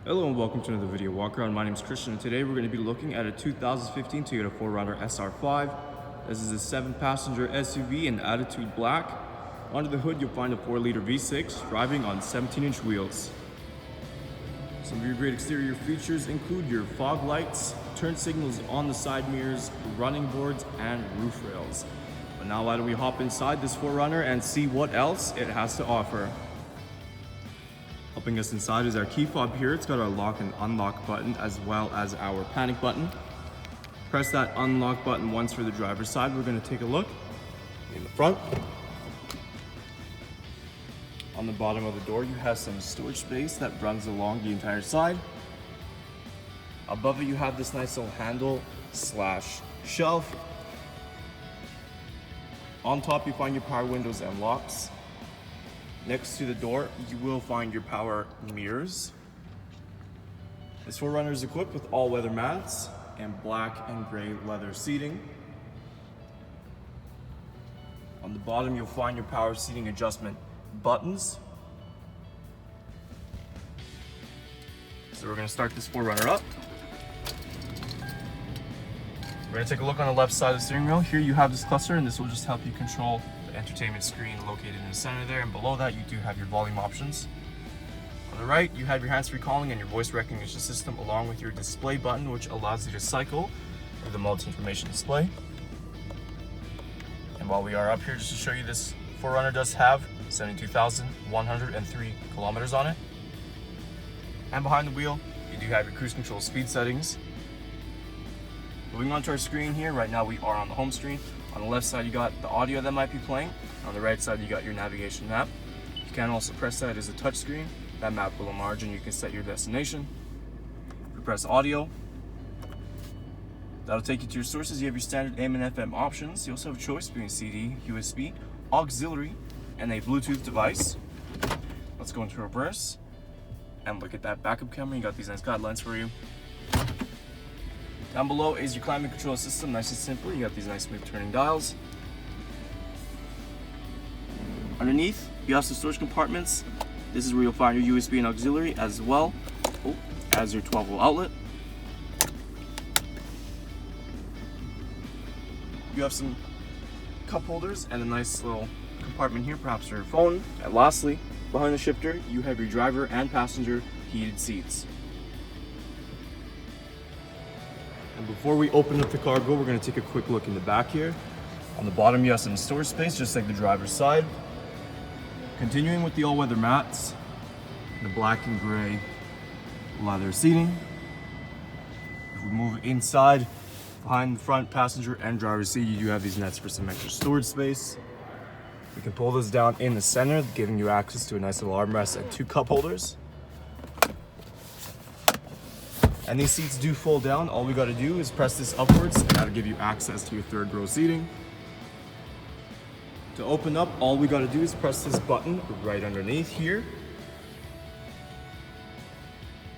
Hello and welcome to another video walk around. My name is Christian and today we're going to be looking at a 2015 Toyota 4Runner SR5. This is a 7-passenger SUV in Attitude Black. Under the hood you'll find a 4-liter V6 driving on 17-inch wheels. Some of your great exterior features include your fog lights, turn signals on the side mirrors, running boards, and roof rails. But now why don't we hop inside this 4Runner and see what else it has to offer. Helping us inside is our key fob here. It's got our lock and unlock button as well as our panic button. Press that unlock button once for the driver's side. We're going to take a look in the front. On the bottom of the door you have some storage space that runs along the entire side. Above it you have this nice little handle slash shelf. On top you find your power windows and locks. Next to the door, you will find your power mirrors. This 4Runner is equipped with all-weather mats and black and gray leather seating. On the bottom, you'll find your power seating adjustment buttons. So we're going to start this 4Runner up. We're going to take a look on the left side of the steering wheel. Here you have this cluster, and this will just help you control entertainment screen located in the center there, and below that you do have your volume options. On the right you have your hands-free calling and your voice recognition system, along with your display button, which allows you to cycle through the multi-information display. And while we are up here, just to show you, this 4Runner does have 72,103 kilometers on it. And behind the wheel you do have your cruise control speed settings. Moving on to our screen here, right now we are on the home screen. On the left side you got the audio that might be playing. On the right side you got your navigation map. You can also press that as a touch screen. That map will enlarge and you can set your destination. If you press audio, that'll take you to your sources. You have your standard AM and FM options. You also have a choice between CD, USB, auxiliary, and a Bluetooth device. Let's go into reverse and look at that backup camera. You got these nice guidelines for you. Down below is your climate control system, nice and simple. You got these nice smooth turning dials. Underneath, you have some storage compartments. This is where you'll find your USB and auxiliary, as well as your 12-volt outlet. You have some cup holders and a nice little compartment here, perhaps for your phone. And lastly, behind the shifter, you have your driver and passenger heated seats. And before we open up the cargo, we're going to take a quick look in the back here. On the bottom you have some storage space, just like the driver's side. Continuing with the all-weather mats, the black and gray leather seating. If we move inside, behind the front passenger and driver's seat, you do have these nets for some extra storage space. We can pull this down in the center, giving you access to a nice little armrest and 2 cup holders. And these seats do fold down. All we got to do is press this upwards, and that'll give you access to your 3rd row seating. To open up, all we got to do is press this button right underneath here.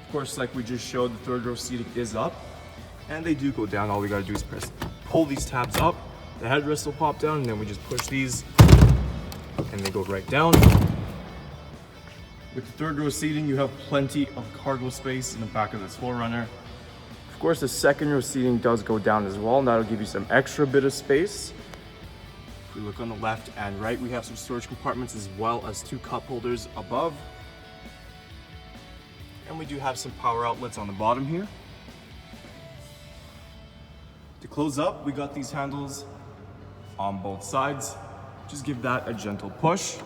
Of course, like we just showed, the 3rd row seating is up, and they do go down. All we got to do is pull these tabs up. The headrest will pop down, and then we just push these, and they go right down. With the 3rd row seating, you have plenty of cargo space in the back of this 4Runner. Of course, the 2nd row seating does go down as well, and that'll give you some extra bit of space. If we look on the left and right, we have some storage compartments as well as 2 cup holders above. And we do have some power outlets on the bottom here. To close up, we got these handles on both sides. Just give that a gentle push.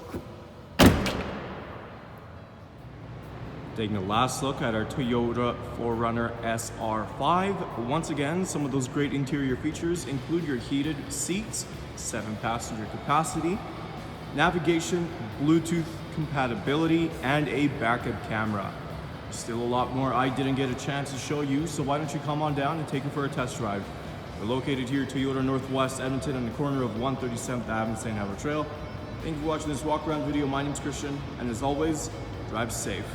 Taking a last look at our Toyota 4Runner SR5. Once again, some of those great interior features include your heated seats, 7-passenger capacity, navigation, Bluetooth compatibility, and a backup camera. Still a lot more I didn't get a chance to show you, so why don't you come on down and take it for a test drive. We're located here at Toyota Northwest Edmonton on the corner of 137th Ave and St.Albert Trail. Thank you for watching this walk around video. My name's Christian, and as always, drive safe.